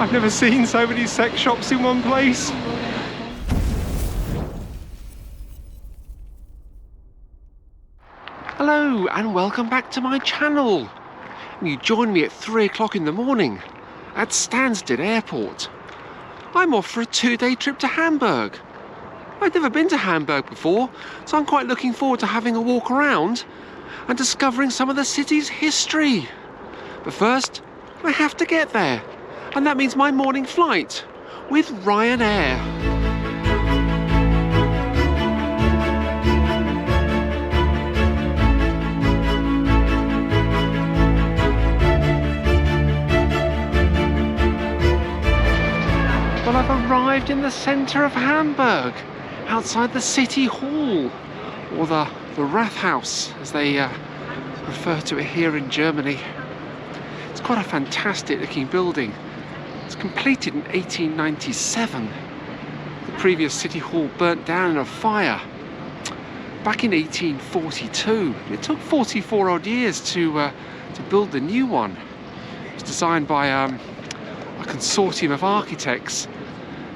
I've never seen so many sex shops in one place. Hello and welcome back to my channel. You join me at 3 o'clock in the morning at Stansted Airport. I'm off for a 2-day trip to Hamburg. I've never been to Hamburg before, so I'm quite looking forward to having a walk around and discovering some of the city's history. But first, I have to get there, and that means my morning flight with Ryanair. Well, I've arrived in the centre of Hamburg, outside the City Hall, or the Rathaus, as they refer to it here in Germany. It's quite a fantastic looking building. It's completed in 1897. The previous City Hall burnt down in a fire back in 1842. It took 44 odd years to build the new one. It was designed by a consortium of architects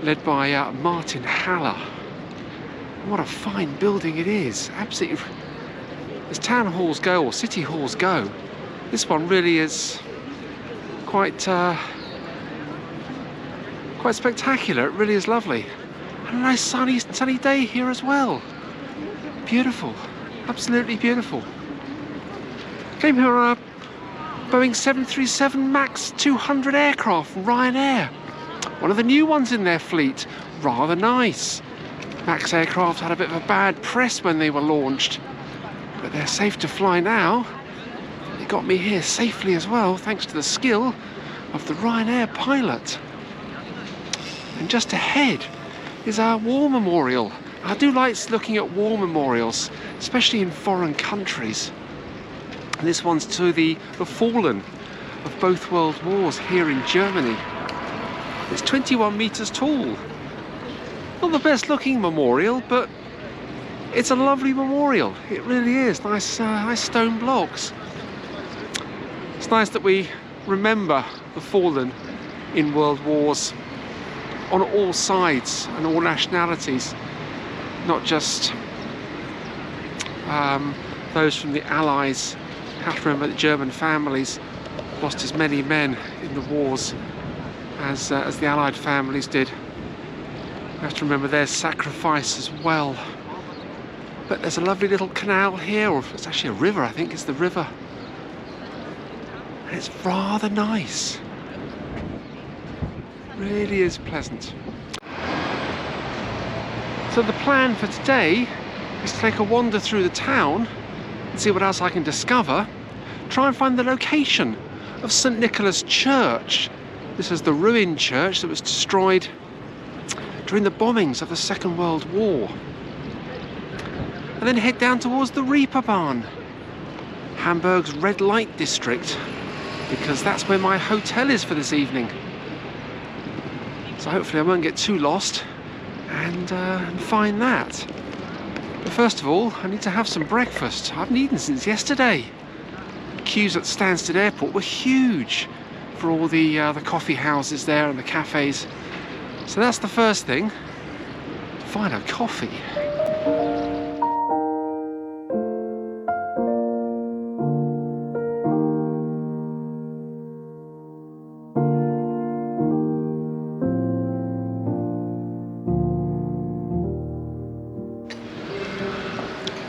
led by Martin Haller. What a fine building it is. Absolutely, as town halls go, or city halls go, this one really is quite spectacular. It really is lovely. And a nice sunny day here as well. Beautiful, absolutely beautiful. Came here on a Boeing 737 MAX 200 aircraft from Ryanair. One of the new ones in their fleet. Rather nice. MAX aircraft had a bit of a bad press when they were launched, but they're safe to fly now. They got me here safely as well, thanks to the skill of the Ryanair pilot. And just ahead is our war memorial. I do like looking at war memorials, especially in foreign countries. And this one's to the fallen of both world wars here in Germany. It's 21 metres tall. Not the best looking memorial, but it's a lovely memorial. It really is. Nice stone blocks. It's nice that we remember the fallen in world wars on all sides and all nationalities, not just those from the Allies. You have to remember that German families lost as many men in the wars as the Allied families did. You have to remember their sacrifice as well. But there's a lovely little canal here, or it's actually a river, I think it's the river. And it's rather nice. Really is pleasant. So the plan for today is to take a wander through the town and see what else I can discover. Try and find the location of St. Nikolas Church. This is the ruined church that was destroyed during the bombings of the Second World War. And then head down towards the Reeperbahn, Hamburg's red light district, because that's where my hotel is for this evening. So hopefully I won't get too lost and find that. But first of all, I need to have some breakfast. I haven't eaten since yesterday. The queues at Stansted Airport were huge for all the coffee houses there and the cafes. So that's the first thing, to find a coffee.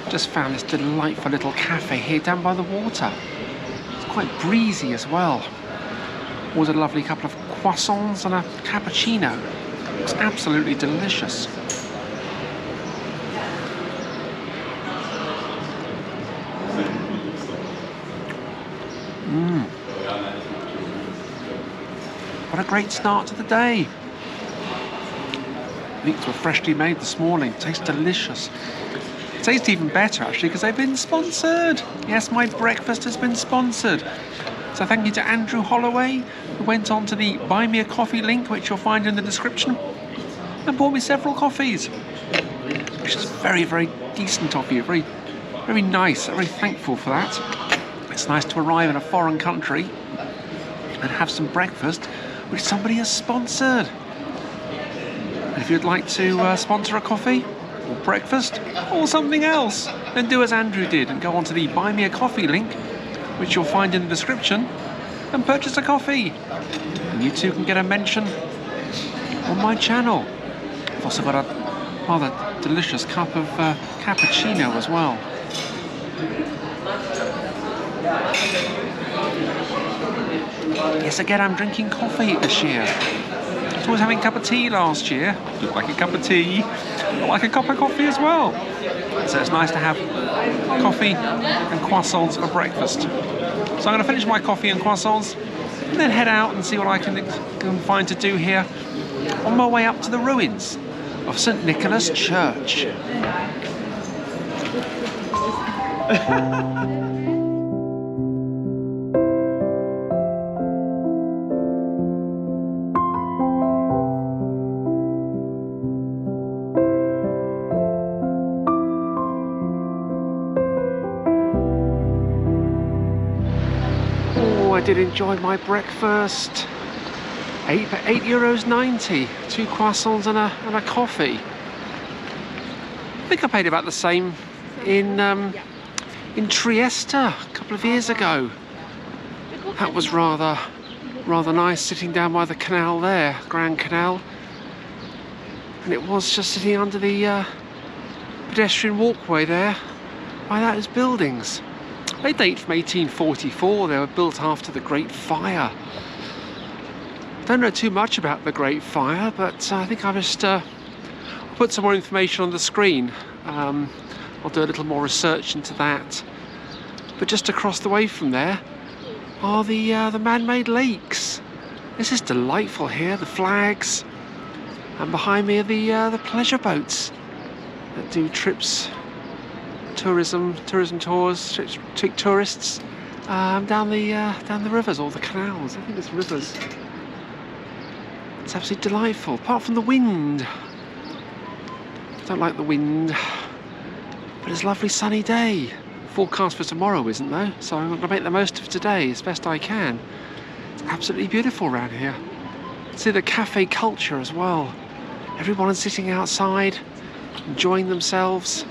Just found this delightful little cafe here down by the water. It's quite breezy as well. Ordered a lovely couple of croissants and a cappuccino. It's absolutely delicious. What a great start to the day. These were freshly made this morning. Tastes delicious. Tastes even better actually because they've been sponsored. Yes, my breakfast has been sponsored. So thank you to Andrew Holloway, who went on to the Buy Me a Coffee link, which you'll find in the description, and bought me several coffees, which is very, very decent of you. Very, very nice. I'm very thankful for that. It's nice to arrive in a foreign country and have some breakfast which somebody has sponsored. And if you'd like to sponsor a coffee or breakfast or something else, then do as Andrew did and go onto the Buy Me a Coffee link, which you'll find in the description, and purchase a coffee. And you too can get a mention on my channel. I've also got a rather delicious cup of cappuccino as well. Yes, again, I'm drinking coffee this year. I was having a cup of tea last year. Looked like a cup of tea, but like a cup of coffee as well. So it's nice to have coffee and croissants for breakfast. So I'm going to finish my coffee and croissants and then head out and see what I can find to do here on my way up to the ruins of St. Nikolas Church. I did enjoy my breakfast. €8.90, 2 croissants and a coffee. I think I paid about the same in Trieste a couple of years ago. That was rather nice, sitting down by the canal there, Grand Canal, and it was just sitting under the pedestrian walkway there by those buildings. They date from 1844. They were built after the Great Fire. Don't know too much about the Great Fire, but I think I'll just put some more information on the screen. I'll do a little more research into that. But just across the way from there are the man-made lakes. This is delightful here. The flags, and behind me are the pleasure boats that do trips. Tourism tours, take tourists down the rivers or the canals. I think it's rivers. It's absolutely delightful, apart from the wind. I don't like the wind, but it's a lovely sunny day. Forecast for tomorrow isn't though, so I'm going to make the most of today as best I can. It's absolutely beautiful around here. See the cafe culture as well. Everyone is sitting outside, enjoying themselves.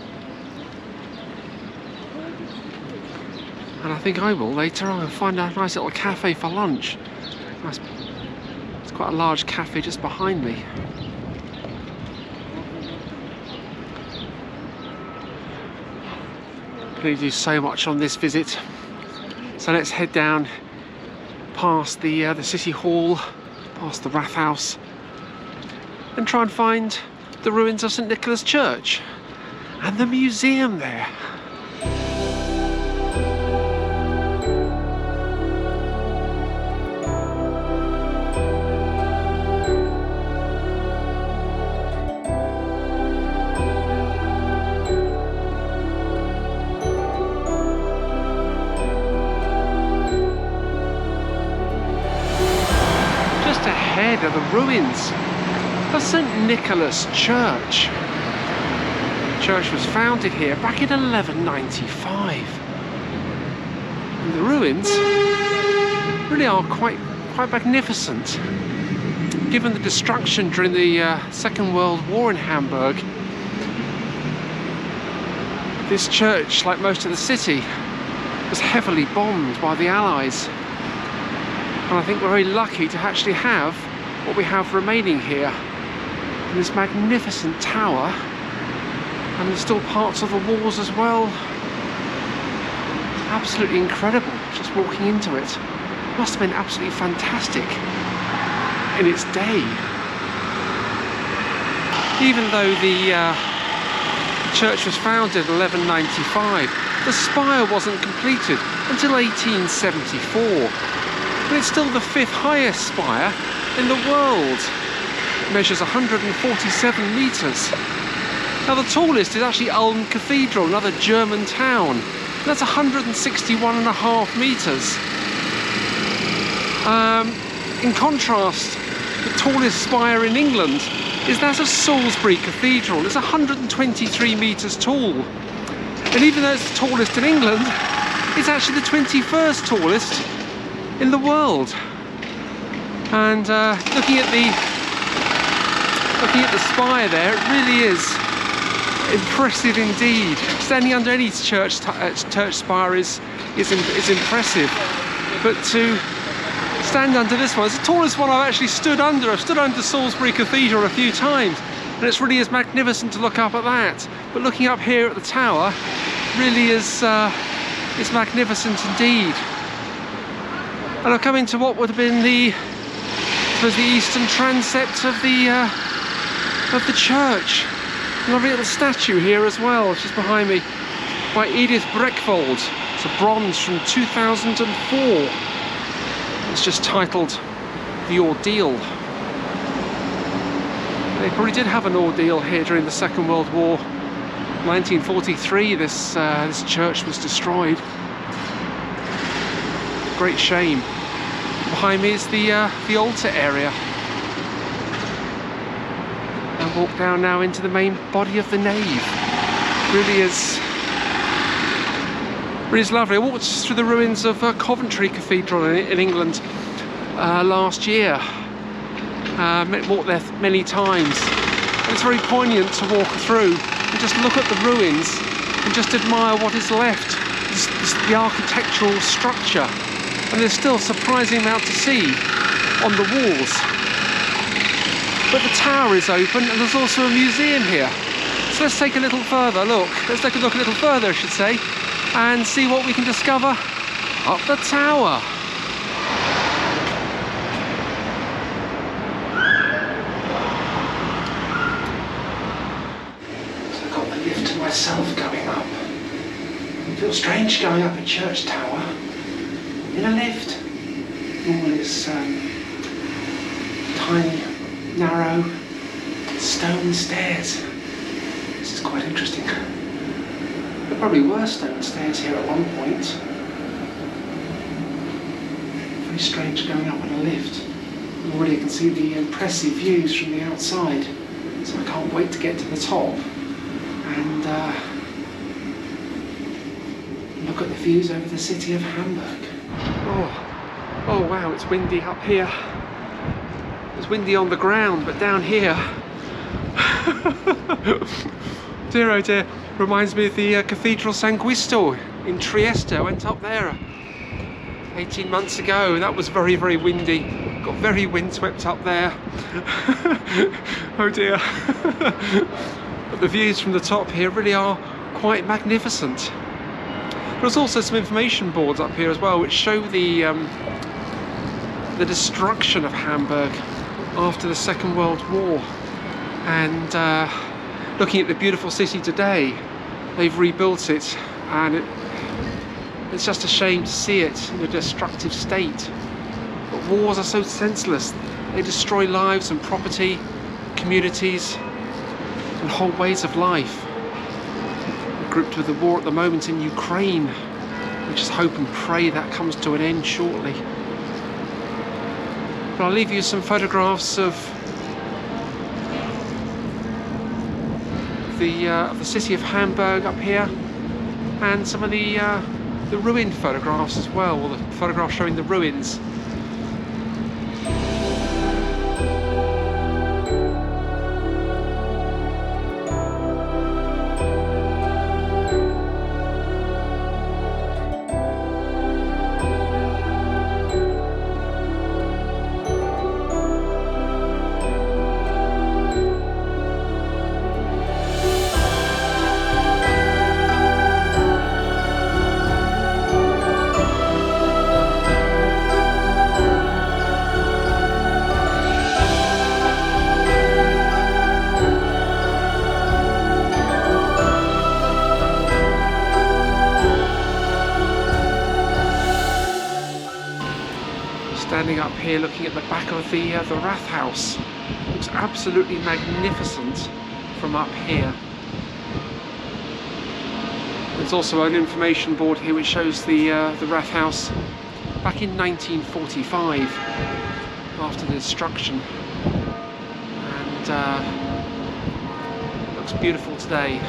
And I think I will later. I'll find a nice little cafe for lunch. Nice. It's quite a large cafe just behind me. Please do so much on this visit. So let's head down past the City Hall, past the Rathaus, and try and find the ruins of St. Nikolas Church and the museum there. Are the ruins of St. Nikolas Church. The church was founded here back in 1195. And the ruins really are quite magnificent. Given the destruction during the Second World War in Hamburg, this church, like most of the city, was heavily bombed by the Allies. And I think we're very lucky to actually have what we have remaining here in this magnificent tower, and there's still parts of the walls as well. Absolutely incredible just walking into it. Must have been absolutely fantastic in its day. Even though the church was founded in 1195, the spire wasn't completed until 1874. But it's still the 5th highest spire in the world. It measures 147 metres. Now the tallest is actually Ulm Cathedral, another German town. And that's 161.5 metres. In contrast, the tallest spire in England is that of Salisbury Cathedral. It's 123 metres tall. And even though it's the tallest in England, it's actually the 21st tallest in the world. And looking at the spire there, it really is impressive indeed. Standing under any church spire is impressive, but to stand under this one, it's the tallest one I've actually stood under. I've stood under Salisbury Cathedral a few times, and it's really is magnificent to look up at that. But looking up here at the tower really is magnificent indeed. And I've come into what would have been the eastern transept of the church. Lovely little statue here as well, just behind me, by Edith Breckvold. It's a bronze from 2004. It's just titled The Ordeal. They probably did have an ordeal here during the Second World War. 1943, this church was destroyed. Great shame. Behind me is the altar area. And walk down now into the main body of the nave. Really is lovely. I walked through the ruins of Coventry Cathedral in England last year. Walked there many times. And it's very poignant to walk through and just look at the ruins and just admire what is left, the architectural structure. And there's still a surprising amount to see on the walls. But the tower is open and there's also a museum here. So let's take a little further look. Let's take a look a little further, I should say, and see what we can discover up the tower. So I've got the lift to myself going up. It feels strange going up a church tower in a lift. Normally it's tiny, narrow stone stairs. This is quite interesting. There probably were stone stairs here at one point. Very strange going up on a lift. Already I can see the impressive views from the outside, so I can't wait to get to the top and look at the views over the city of Hamburg. Oh wow, it's windy up here. It's windy on the ground, but down here, dear oh dear, reminds me of the Cathedral San Giusto in Trieste. I went up there 18 months ago. That was very, very windy. Got very windswept up there. Oh dear. But the views from the top here really are quite magnificent. There's also some information boards up here as well, which show the destruction of Hamburg after the Second World War. And looking at the beautiful city today, they've rebuilt it, and it's just a shame to see it in a destructive state. But wars are so senseless. They destroy lives and property, communities, and whole ways of life. We're gripped with the war at the moment in Ukraine. We just hope and pray that comes to an end shortly. But I'll leave you some photographs of the city of Hamburg up here, and some of the ruined photographs as well, or the photographs showing the ruins. Standing up here looking at the back of the Rathaus. Looks absolutely magnificent from up here. There's also an information board here which shows the Rathaus back in 1945 after the destruction, and looks beautiful today.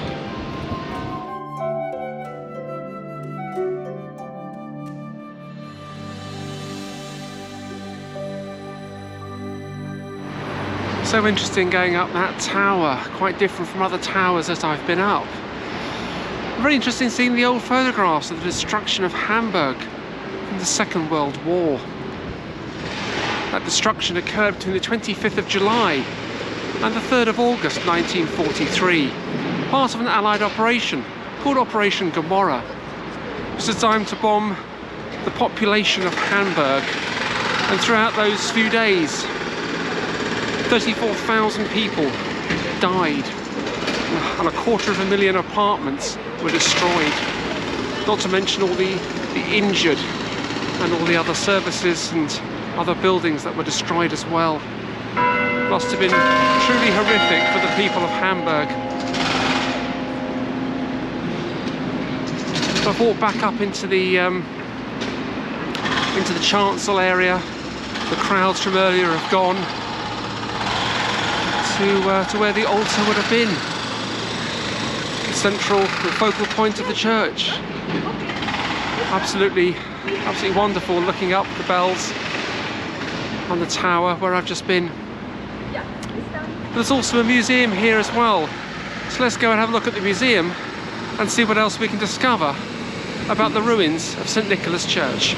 So interesting going up that tower, quite different from other towers that I've been up. Very interesting seeing the old photographs of the destruction of Hamburg in the Second World War. That destruction occurred between the 25th of July and the 3rd of August 1943, part of an Allied operation called Operation Gomorrah. It was designed to bomb the population of Hamburg, and throughout those few days 34,000 people died and 250,000 apartments were destroyed, not to mention all the injured and all the other services and other buildings that were destroyed as well. Must have been truly horrific for the people of Hamburg. So I've walked back up into the chancel area. The crowds from earlier have gone to where the altar would have been, the central, the focal point of the church. Absolutely wonderful looking up the bells on the tower where I've just been. There's also a museum here as well, so let's go and have a look at the museum and see what else we can discover about the ruins of St. Nikolas Church.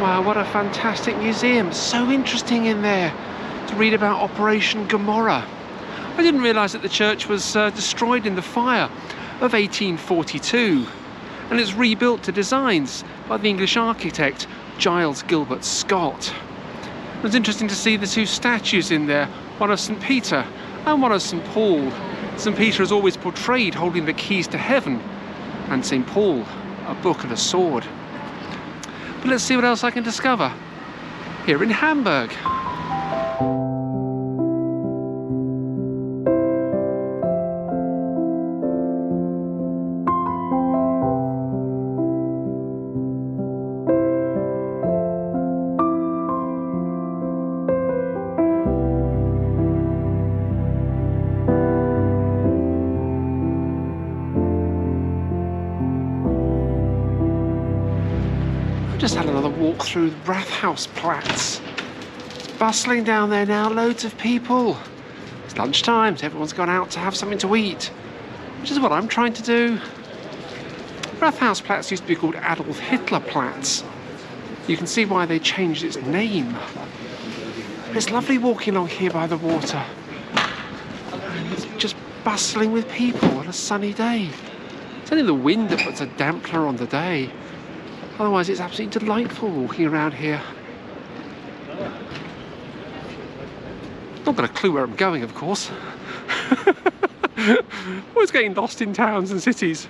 Wow, what a fantastic museum. So interesting in there to read about Operation Gomorrah. I didn't realise that the church was destroyed in the fire of 1842, and it's rebuilt to designs by the English architect Giles Gilbert Scott. It was interesting to see the two statues in there, one of St. Peter and one of St. Paul. St. Peter is always portrayed holding the keys to heaven, and St. Paul a book and a sword. But let's see what else I can discover here in Hamburg. Just had another walk through Rathausplatz. It's bustling down there now, loads of people. It's lunchtime, so everyone's gone out to have something to eat, which is what I'm trying to do. Rathausplatz used to be called Adolf Hitler Platz. You can see why they changed its name. It's lovely walking along here by the water. It's just bustling with people on a sunny day. It's only the wind that puts a dampener on the day. Otherwise, it's absolutely delightful walking around here. Not got a clue where I'm going, of course. Always getting lost in towns and cities.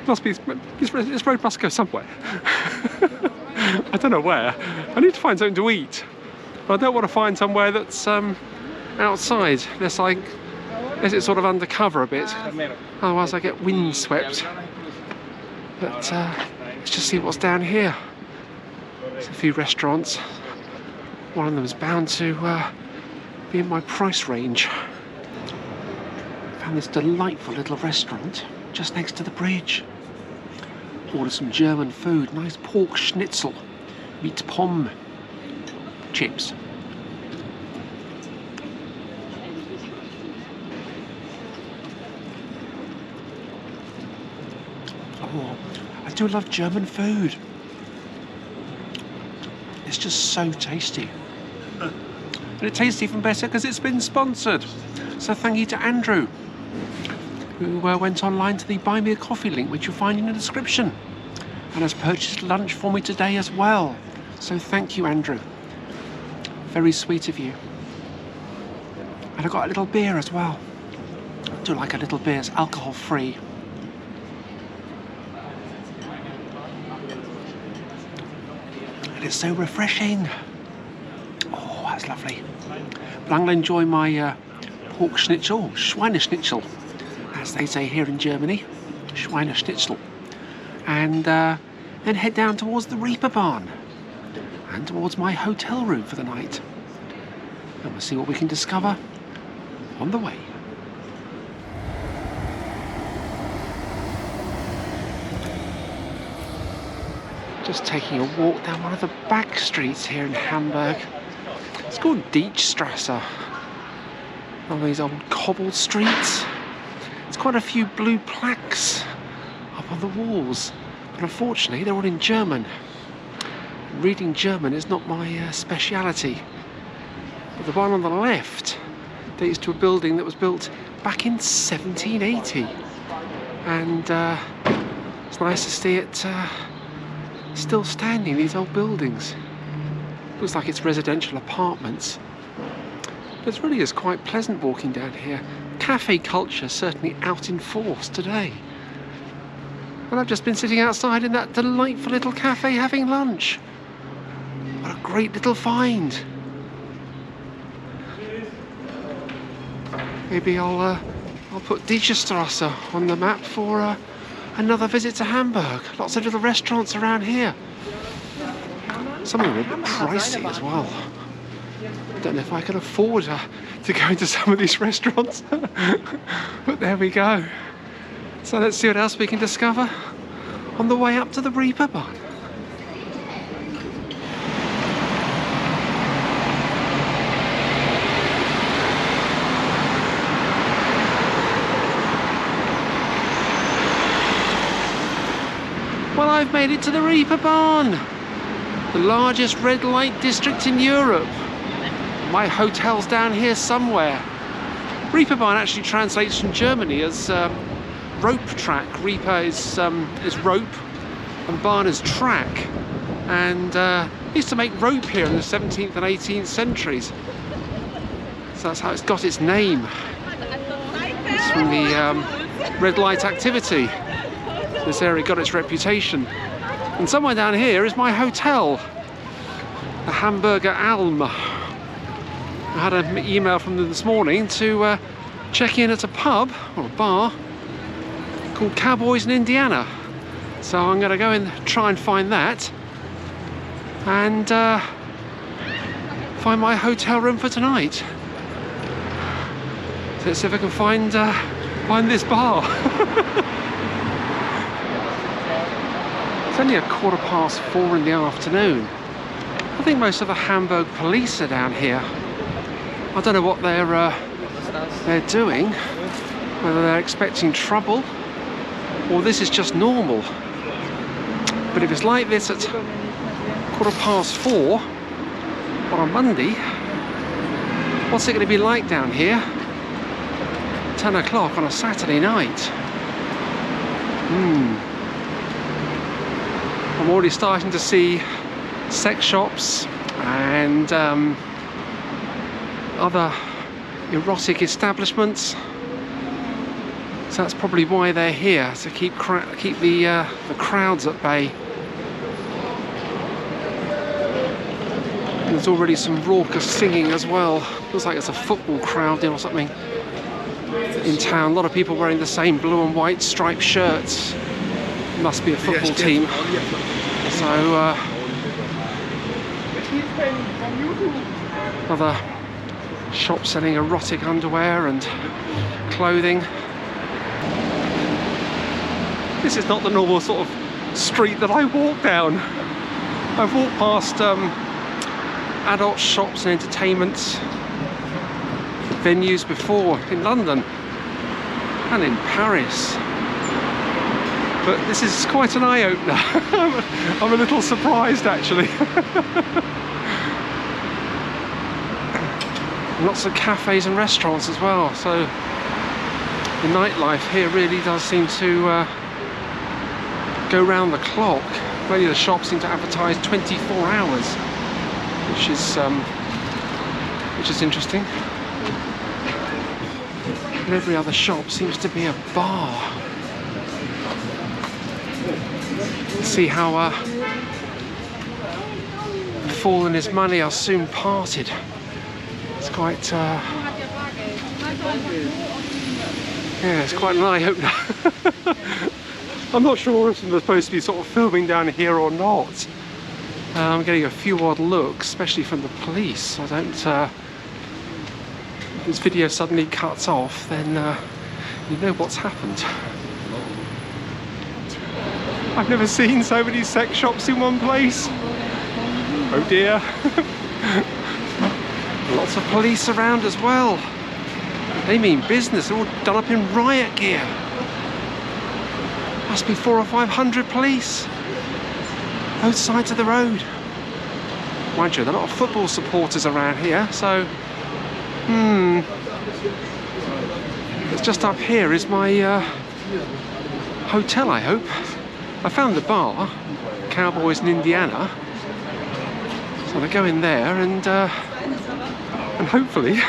This road must go somewhere. I don't know where. I need to find something to eat. But I don't want to find somewhere that's outside, unless it's sort of undercover a bit. Otherwise, I get windswept. But let's just see what's down here. There's a few restaurants. One of them is bound to be in my price range. Found this delightful little restaurant just next to the bridge. Ordered some German food, nice pork schnitzel, meat pomme, chips. Oh, I do love German food. It's just so tasty. And it tastes even better because it's been sponsored. So thank you to Andrew, who went online to the Buy Me a Coffee link, which you'll find in the description, and has purchased lunch for me today as well. So thank you, Andrew. Very sweet of you. And I got a little beer as well. Do like a little beer, it's alcohol free. And it's so refreshing. Oh, that's lovely. But I'm going to enjoy my pork schnitzel, Schweineschnitzel, as they say here in Germany. Schweineschnitzel. And then head down towards the Reeperbahn and towards my hotel room for the night. And we'll see what we can discover on the way. Just taking a walk down one of the back streets here in Hamburg. It's called Deichstraße. One of these old cobbled streets. There's quite a few blue plaques up on the walls, but unfortunately they're all in German. Reading German is not my speciality. But the one on the left dates to a building that was built back in 1780, and it's nice to see it still standing, these old buildings. Looks like it's residential apartments. But it really is quite pleasant walking down here. Cafe culture certainly out in force today. And I've just been sitting outside in that delightful little cafe having lunch. What a great little find. Maybe I'll put Deichstraße on the map for another visit to Hamburg. Lots of little restaurants around here. Some of them are a bit pricey as well. I don't know if I can afford to go into some of these restaurants. But there we go. So let's see what else we can discover on the way up to the Reeperbahn. Well, I've made it to the Reeperbahn, the largest red light district in Europe. My hotel's down here somewhere. Reeperbahn actually translates from Germany as rope track. Reeper is rope and Bahn is track. And used to make rope here in the 17th and 18th centuries. So that's how it's got its name. It's from the red light activity. This area got its reputation. And somewhere down here is my hotel, the Hamberger Alm. I had an email from them this morning to check in at a pub, or a bar, called Cowboys in Indiana. So I'm going to go and try and find that, and find my hotel room for tonight. So let's see if I can find this bar. It's only 4:15 in the afternoon. I think most of the Hamburg police are down here. I don't know what they're doing, whether they're expecting trouble or this is just normal. But if it's like this at 4:15 on a Monday, what's it going to be like down here 10 o'clock on a Saturday night? I'm already starting to see sex shops and other erotic establishments. So that's probably why they're here, to keep the crowds at bay. And there's already some raucous singing as well. Looks like it's a football crowd or something in town. A lot of people wearing the same blue and white striped shirts. Must be a football team. So other shops selling erotic underwear and clothing. This is not the normal sort of street that I walk down. I've walked past adult shops and entertainment venues before in London and in Paris. But this is quite an eye-opener. I'm a little surprised, actually. Lots of cafes and restaurants as well, so the nightlife here really does seem to go round the clock. Many of the shops seem to advertise 24 hours, which is interesting. and every other shop seems to be a bar. See how Fool and his money are soon parted. It's quite yeah, it's quite an eye-opener. I'm not sure if they're supposed to be sort of filming down here or not. I'm getting a few odd looks, especially from the police. I don't... if this video suddenly cuts off, then you know what's happened. I've never seen so many sex shops in one place. Oh dear. Lots of police around as well. They mean business, they're all done up in riot gear. Must be 400 or 500 police. Both sides of the road. Mind you, there are a lot of football supporters around here, so... It's just up here is my hotel, I hope. I found the bar, Cowboys in Indiana. So I'll go in there and hopefully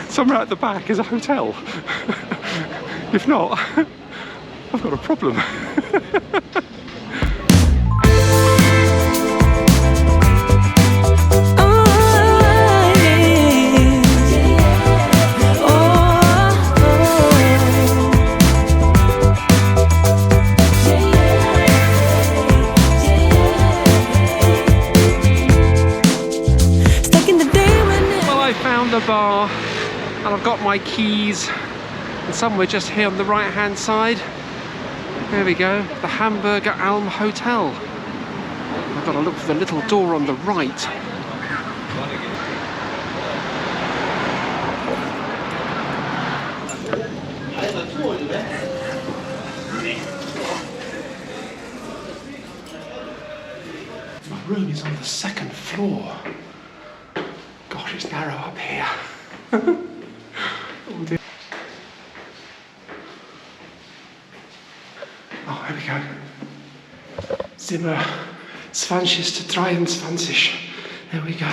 somewhere at the back is a hotel. If not, I've got a problem. The bar, and I've got my keys, and somewhere just here on the right hand side, there we go, the Hamberger Alm Hotel. I've got to look for the little door on the right. My room is on the second floor. Gosh, it's narrow up here. Oh dear. Oh, here we go. Zimmer 20 to 23. There we go.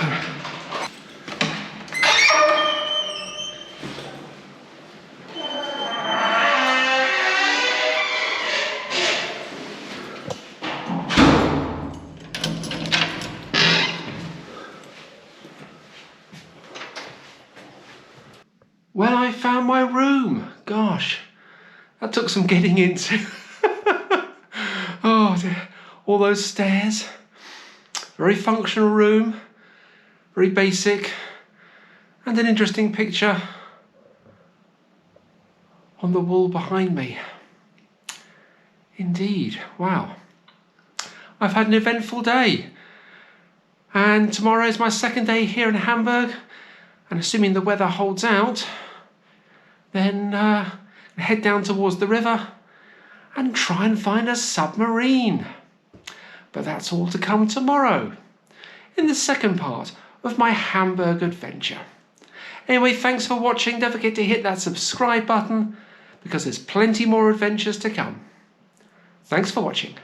Well, I found my room. Gosh, that took some getting into. Oh dear, all those stairs. Very functional room, very basic, and an interesting picture on the wall behind me. Indeed, wow. I've had an eventful day, and tomorrow is my second day here in Hamburg, and assuming the weather holds out, then head down towards the river and try and find a submarine. But that's all to come tomorrow, in the second part of my Hamburg adventure. Anyway, thanks for watching. Don't forget to hit that subscribe button, because there's plenty more adventures to come. Thanks for watching.